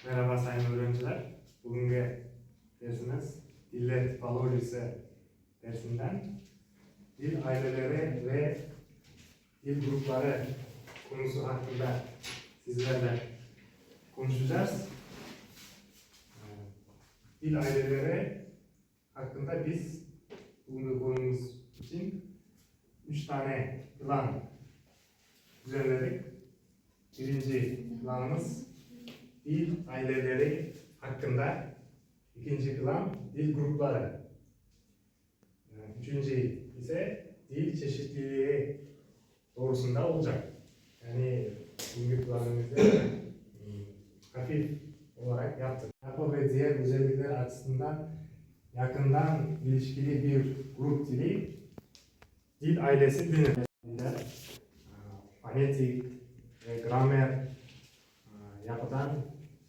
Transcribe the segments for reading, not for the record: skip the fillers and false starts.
Merhaba sayın öğrenciler. Bugünkü dersimiz Diller Tipolojisi dersinden dil aileleri ve dil grupları konusu hakkında sizlerle konuşacağız. Dil aileleri hakkında biz bugünkü konumuz için 3 tane plan düzenledik. Birinci planımız dil aileleri hakkında, ikinci plan dil grupları, üçüncü ise dil çeşitliliği doğrusunda olacak. Yani bugünkü planımızda hafif olarak yaptık. Yapı ve diğer özellikler açısından yakından ilişkili bir grup dili dil ailesi denir. Diller, fonetik ve gramer yapıdan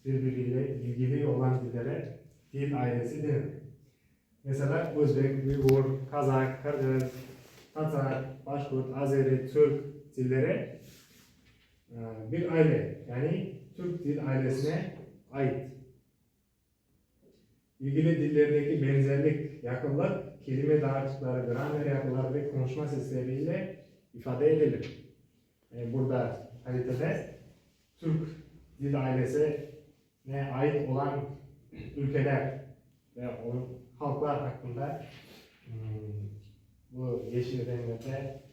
birbiriyle ilgili olan dillere dil ailesi denir. Mesela Özbek, Uygur, Kazak, Kırgız, Tatar, Başkurt, Azeri, Türk dilleri bir aile, yani Türk dil ailesine ait. İlgili dillerdeki benzerlik, yakınlık, kelime dağarcıkları, gramer yapıları ve konuşma sesleriyle ifade edilir. Burada haritada Türk dil ailesine ait olan ülkeler ve halklar hakkında bu yeşil renkte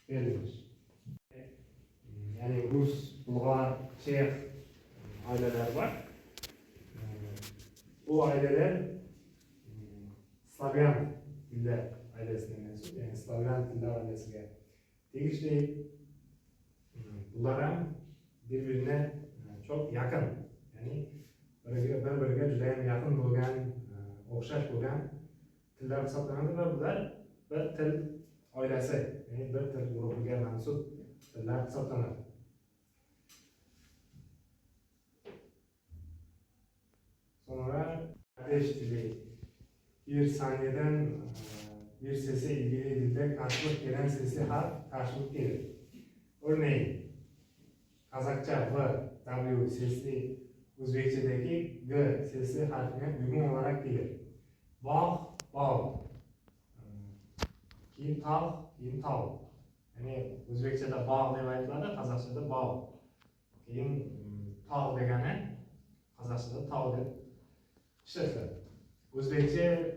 verilir. Yani Rus, Bulgar, Çek aileler var. Bu aileler Slavyan diller ailesine mensup, yani Slavyan diller ailesine tegishli. Bunlar birbirine çok yakın. Yani bir-biriga juda ham yaqin bo'lgan, o'xshash bo'lgan tillar hisoblanadi va bular bir til oilasi, ya'ni bir til guruhiga mansub tillar hisoblanadi. Sonra kardeş dili, bir saniyeden bir sese ilgili dilde karşılık gelen sesli harf karşılık gelir. Örneğin Kazakça V, W sesli, Özbekçedeki G sesli harfine uygun olarak gelir. Bağ, bağ. Keyin tağ, keyin tağ. Yani Özbekçede bağ deb aytiladi, Kazakçada bağ. Keyin tağ degani Kazakçada tağ deb ishlatiladi. Özbekçe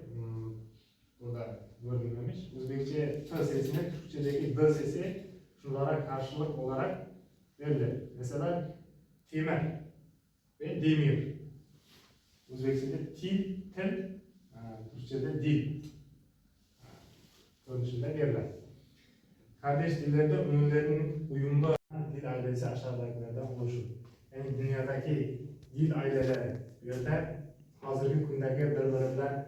burada görülmemiş. Özbekçe T sesine Türkçedeki D sesi şunlara karşılık olarak verilir. Mesela temel ve demir. Özbekçede til, Türkçede dil görünüşünde verilir. Kardeş dillerde ünlülerin uyumlu dil ailesi aşağıdakilerden oluşur. Yani dünyadaki dil aileleri yönde hazırki kundagi bir-biri bilan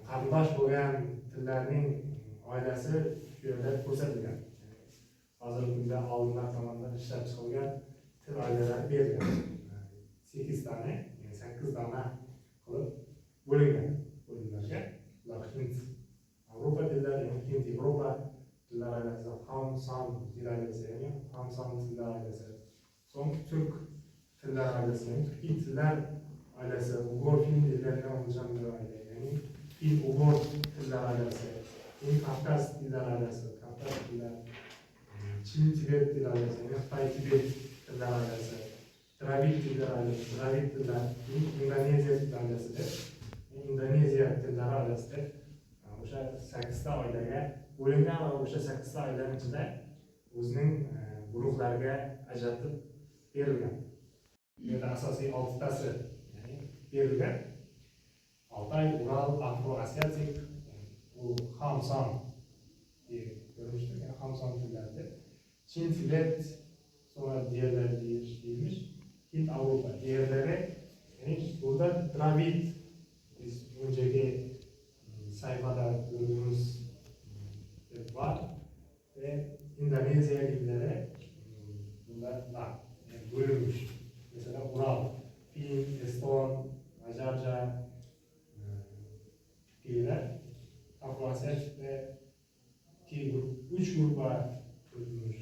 qarindosh bo'lgan tillarning oilasi shu yerda ko'rsatilgan. Hozirgi kunda olimlar tomonidan ishlab chiqilgan til oilalari berilgan. 8 tane, yani 8 dona qilib bo'lingan bo'limlarga. Ular Hind Avropa dillari, yani Hind Yevropa tillar oilasi, Ham Sam dil ailasi, yani Ham Sam tillar oilasi. So'ng Türk tillar oilasi, yani Turkiy tillar ailesi, Uyg'ur Fin dillaridan oluşan bir aile, yani Fin Uyg'ur tillar ailasi, Kafkas tillar ailasi, Kafkas tillar, Çin Tibet dil ailesi, yani Xitoy Tibet tillar ailesi, Dravid tillar ailesi, Dravid tillar, Indoneziya tillar ailasidir, Indoneziya tillar ailasidir. O'sha 8 ta oilaga bo'lingan va o'sha 8 ta oilaning ichida o'zining guruhlariga ajratib berilgan. Bu yerda asosiy 6 tasi berilgan. Altay, Ural, Afro-Asyatik, bu Hamsan diye görmüştür. Yani Hamsan tilleridir. Çin, Tibet, sonra diğerleri değilmiş. Hint, Avrupa, diğerleri, yani burada Dravid, biz önceki sayfada gördüğümüz var ve Endonezya gibileri bunlar var. Yani bölünmüş. Mesela Ural, Fin, Eston, Macarca diller, Afro-Asyatik ve üç gruba bölünmüş.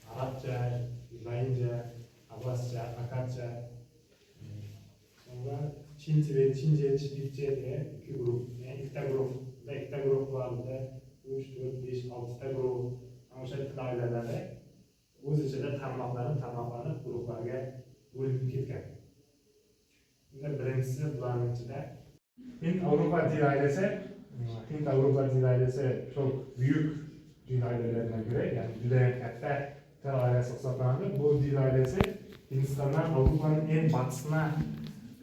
Arapça, İbrahimce, Abbasça, Akatça, Çin tili, Çince, Çinlikçe diye iki grup. Yani ikkita grup var bizde. 3, 4, 5, 6 grup. Ama o'sha til oilalari o'z ichida tarmoqlanib guruhlarga bo'linib ketgan. Bunda birinchisi bularning ichida Hind-Avrupa dil ailesi. Hind-Avrupa dil ailesi çok büyük dil ailelerinden göre, yani judayam katta til ailesi hisoblanadi. Bu dil ailesi Hindistandan Avrupa'nın en batısına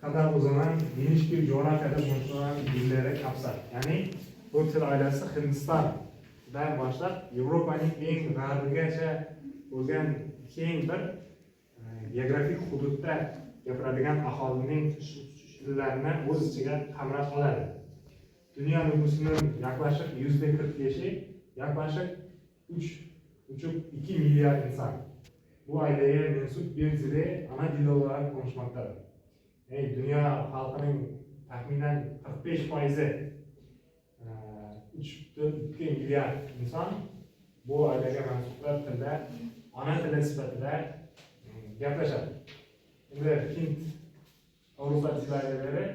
kadar uzanan geniş bir coğrafyada bulunan dilleri kapsar. Yani bu til ailesi Hindistan'dan başlap Avrupa'nın en g'arbigacha bo'lgan keng bir geografik hududda gapiradigan aholining tillarini o'z ichiga qamrab oladi. Dünya nüfusunun yaklaşık %45'i, yaklaşık 3,2 milyar insan bu aileye mensup bir dili ana dil olarak konuşmaktadır. Yani dünya halkının tahminen 45%, 3,2 milyar insan bu aileye mensuplar tilde, ana dili sifatida gaplaşadi. Şimdi Hind Avrupa dil aileleri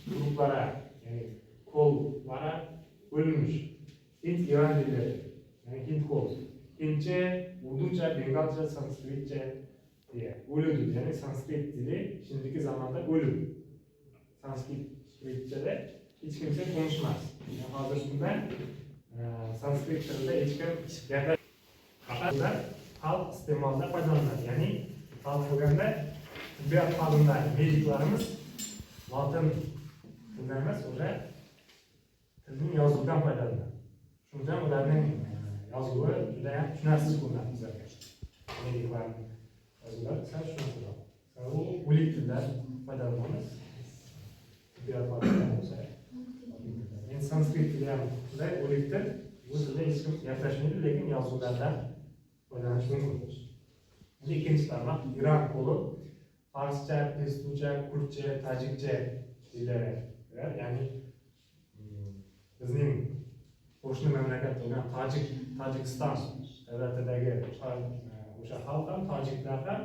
gruplara, yani kollara bölünmüş. Hint İran dilleri, yani Hint kol. Hintçe, Urduca, Bengalca, Sanskritçe diye ölüdür. Yani Sanskrit dili şimdiki zamanda ölü. Sanskritçe'de hiç kimse konuşmaz. Yani hazırında Sanskrit dilinde hiç kimse yapar. Fakat halk istemalda faydalanır. Yani halk bugünde tibbiyat alanında mediklarımız Latin tillerimiz o'sha tilning yozuvdan foydalanadi. Shundan ularning yozuvi juda ham tushunarsiz ko'rinadi bizlarga. Mediklarning yozuvlari sal tushunarsiz. U o'lik tillar foydalanamiz. Tibbiyot alanida bo'lsa. Endi sanskrit tili ham shunday o'lik til. Bu tilda hech kim gaplashmaydi, lekin yozuvlardan foydalanish mumkin. Endi ikkinchi tarmoq Iran qo'li. Farsça, Peshtucha, Kurdcha, Tojikcha dillari. Yani bizning qo'shni mamlakat bo'lgan Tojikiston davlatidagi o'sha xalq ham tojiklar ham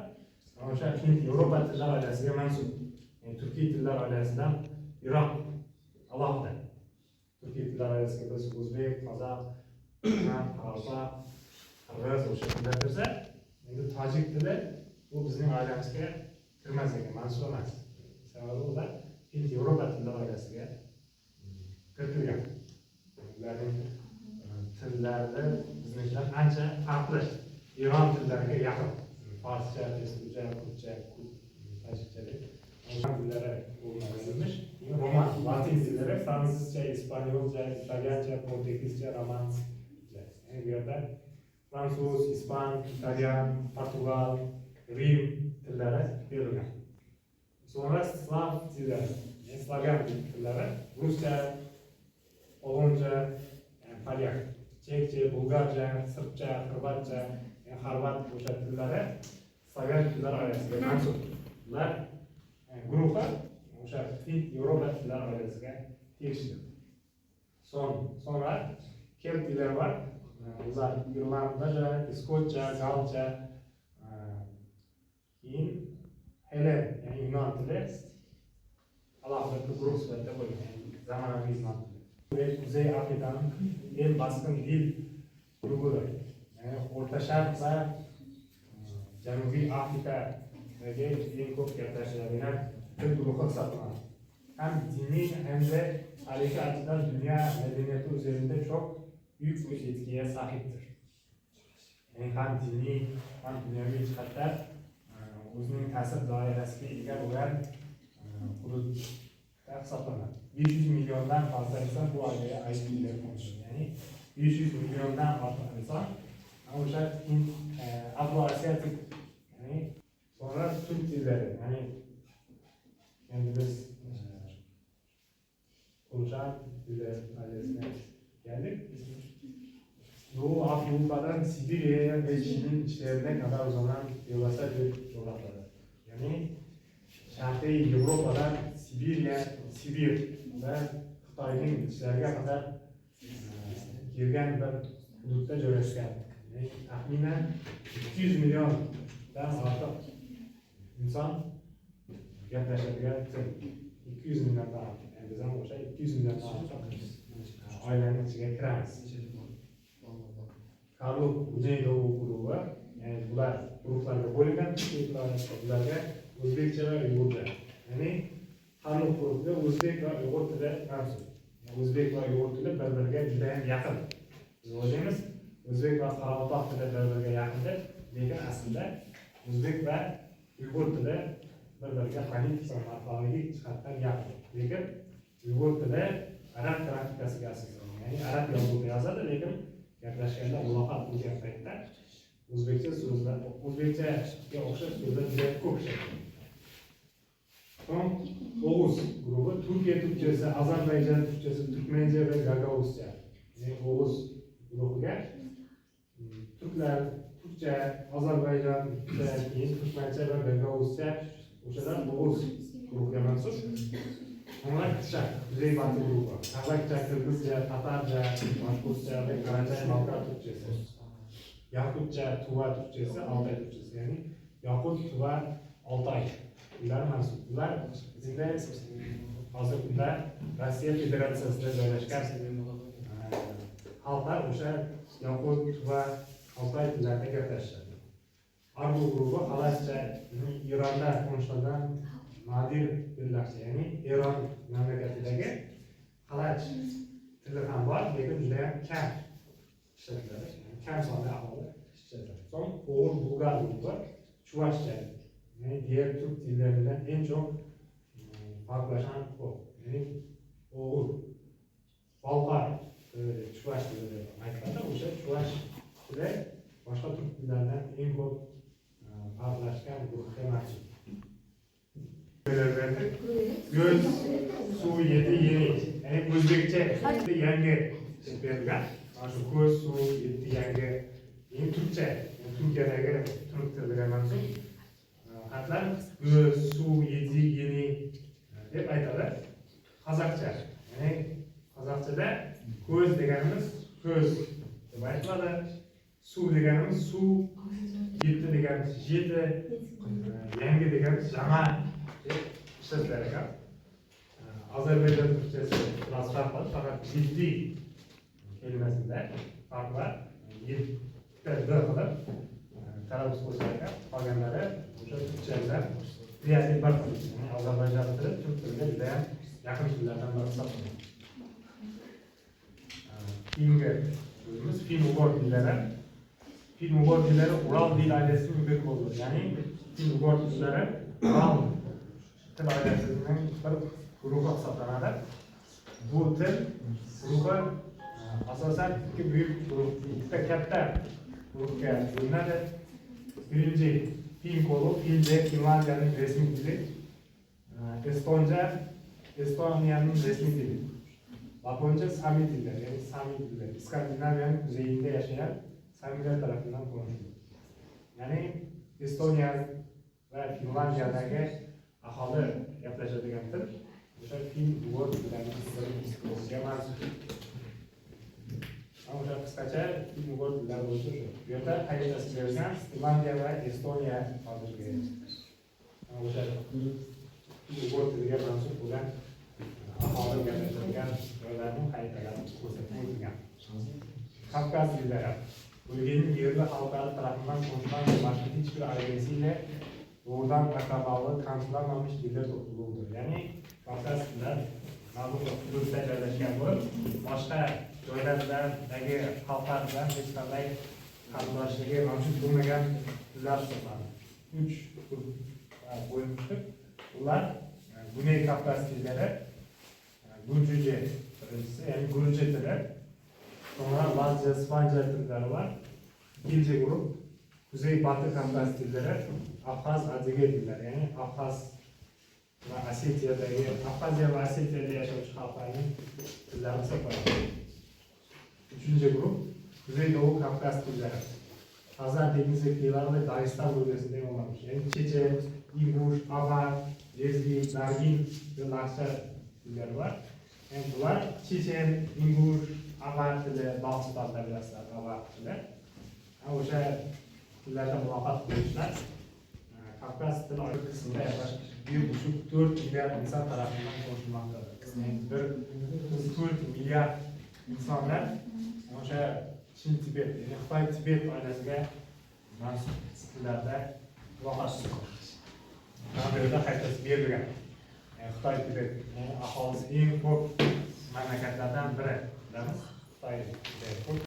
o'sha Yevropa tillar oilasiga mansub. Yani turkiy tillar oilasidan Iroq alohida. Turkiy tillar oilasiga biz o'zbek, qozoq, qoraqalpoq, qirg'iz o'sha tillar kirsa, endi tojik tili bu bizning oilamizga kirmas ekan, mansub emas. Sababi ular Yevropa tillar oilasiga kiritilgan. Ularning tillari biznikidan ancha farqli. Iron tillariga yaqin. Farscha, Peshtucha, Kurdcha, Tojikcha tillari o'rnatilmiş. Roman, Latin tillari, Fransuzcha, İspanyolca, İtalyanca, Portugizcha, Romancha. Yani bu yerda Fransuz, İspan, İtalyan, Portugal, Rim tillari berilgan. Sonra Slav tillari, Slagan tillari, Ruscha, Poloncha, Polyak, Chekcha, Bulgarcha, Sırpcha, Xorvatcha, Xorvat o'sha tillari Slagan tillar oilasiga mansub. Ular guruhi o'sha Yevropa tillar oilasiga tegishli. Sonra Kelt tillari var. Ular Irlandacha, İskoçcha, Galcha, keyin Helen, yani Yunan tili alohida bir guruh sifatida bo'lgan, zamonaviy Yunon tili. Kuzey Afrika'nın en baskın dil grubudur. Yani Orta Şark ve Janubiy Afrika'dagi en ko'p gaplashiladigan til guruhi hisoblanadi. Hem dini hem de tarixiy açıdan dünya medeniyeti üzerinde çok büyük bir etkiye sahiptir. Yani hem dini hem dünyevi jihatdan o'zining ta'sir doirasiga ega bo'lgan hududda hisoblanadi. 500 milyondan fazla insan bu aileye ait dilleri konuşuyor. Yani 500 milyondan fazla insan o'sha Afro-Asiyatik, yani sonra Türk dilleri, yani biz konuşan diller ailesine geldik. Doğu Avrupa'dan Sibirya'ya ve Çin'in içlerine kadar uzanan devasa bir coğrafyada. Yani Şarkı Avrupa'dan Sibir ve Xitoyning içlariga kadar girgan bir hududda joylashgan. Yani taxminan 200 milyondan ortiq inson gaplashadigan til. 200 milliondan bizdan o'sha 200 milliondan oilaning ichiga kiramiz. Karluk Ujeydovu guruhi, ya'ni bular guruhlarga bo'lingan, bularga o'zbekcha va uyg'urcha. Ya'ni Karluk guruhiga o'zbek va uyg'ur tili mansub. O'zbek va uyg'ur tili bir-biriga juda ham yaqin. Biz o'ylaymiz, o'zbek va qoraqalpoq tili bir-biriga yaqindir, lekin aslida o'zbek va uyg'ur tili bir-biriga fonetik va morfologik jihatdan yaqin. Lekin uyg'ur tili arab gramatikasiga asoslangan. Ya'ni arab yozuvida yozadi, lekin gaplashganda muloqot qilgan paytda o'zbekcha so'zlar, o'zbekchaga o'xshash so'zlar juda ko'p ishlanadi. So'ng O'g'uz guruhi Turkiya turkchasi, Ozarbayjon turkchasi, turkmencha va gagauzcha. Ya'ni O'g'uz guruhiga turklar turkcha, Ozarbayjoncha, keyin turkmencha va gagauzcha o'shalar O'g'uz guruhiga mansub. Onlar Kıpçak, Kuzey Batı grubu, Kazakça, Kırgızca, Tatarca, Başkurtça ve Karacay-Balkar Türkçesi. Yakutça, Tuva Türkçesi, Altay Türkçesi. Yani Yakut, Tuva, Altay. Bunlar mansub. Bunlar bizimle hazırda Rusya Federasyası'nda joylashgan halklar o'sha Yakut, Tuva, Altay tillarida gaplashadi. Argu grubu Halascha, İran'da konuşulan nadir bir lahja, ya'ni Eron mamlakatidagi Halaj tili ham bor, lekin juda ham kam ishlatiladi. Kam sonli aholi ishlatiladi. So'ng O'g'ur Bulgar guruhi Chuvashcha, ya'ni diğer Türk tillaridan en çok farqlashan bu. Ya'ni O'g'ur, Bolgar, Chuvash tili deb aytiladi. O'sha Chuvash tili boshqa Türk tillaridan eng ko'p farqlashgan guruhga mansub. Göz, su, yedi, yeni. Yani Özbekçe yangi berilgan. Shu ko'z, suv, yedi, yangi. Endi Türkçe, yani Türkiye'dagi Türk tiliga mansub xatlar göz, suv, yedi, yeni deb aytadi. Qozog'cha, ya'ni Qozog'chada ko'z deganimiz ko'z deb aytiladi. Suv deganimiz suv, yedi deganimiz yedi, yangi deganimiz yangi işletiler ekan. Azerbaycan Türkçesi biraz farklı, fakat ciddi kelimesinde fark var. Yetti kadar tarafsız olsaydı, faganları bu Türkçe'den siyasi bakın. Yani Azerbaycan tili Türk tiline bir de yakın türlerden bahsediyor. Finger, Fin-Ugor dilleri. Fin-Ugor dilleri Ural dil ailesinin bir kolu. Yani Fin-Ugor dilleri Ural til ailesinden bir grubu hisoblanadi. Bu til guruhi asosan ikki buyuk guruh, ikkita katta guruhga bo'linadi. Birinchi fin kolu, Fince, Finlandiyaning resmiy tili, Estoncha, Estoniyaning resmiy tili, Laponcha Sami tilleri, ya'ni Sami tilleri, Skandinaviyaning kuzeyinde yaşayan Samilar tarafından konuşulur. Yani Estoniya ve Finlandiyadagi aholi gaplashadigan til o'sha fin-ugor tillarining bir mansub. O'sha qisqacha fin-ugor tillari bo'yicha shu. Bu yerda xaritasi berilgan Finlandiya va Estoniya hozirgi o'sha fin-ugor tiliga mansub bo'lgan aholi gaplashadigan joylarning xaritalari ko'rsatib o'tilgan. Kavkaz tillari bölgenin yerli halkları tarafından konuşulan ve başka hiçbir ailesiyle doğrudan akrabalığı kanıtlanmamış diller topluluğudur. Yani Kafkas diller, Nabokov hududda joylashgan bo'lib, boshqa joylardagi xalqlardan hech qanday qarindoshligi mavjud bo'lmagan tillar hisoblanadi. 3 guruhga bo'linishib, ular Güney Kafkas tilleri, Gurjuce birincisi, yani Gurjuce tili, sonra Lazca, Spanca tilleri var. İkinci grup Kuzey Batı Kafkas tilleri, Abhaz, Adige dilleri, yani Abhaz ve Asetya'daki, Abhazya ve Asetya'da yaşamış halkların tilleri hisoblanadi. Üçüncü grup Kuzeydoğu Kafkas tilleri, Hazar Denizi kıyıları ve Dağistan bölgesinde yollamış. Yani Çeçen, İnguş, Avar, Lezgi, Dargin ve Laksa tilleri var. Yani bunlar Çeçen, İnguş, Avar tili, Balçılar'da birazlar Avar tili. O'sha tillarda muloqot qilishlar Kafkas til ayrı kısmında yaklaşık 1,5-4 milyar insan tarafından konuşulmaktadır. Yani 4 milyar insanlar Çin Tibet, yani Xitoy Tibet ailesiga mansub tillarda muloqot qiladi. Haykasi berilgan. Xitoy Tibet aholisi eng ko'p mamlakatlardan biri. Xitoy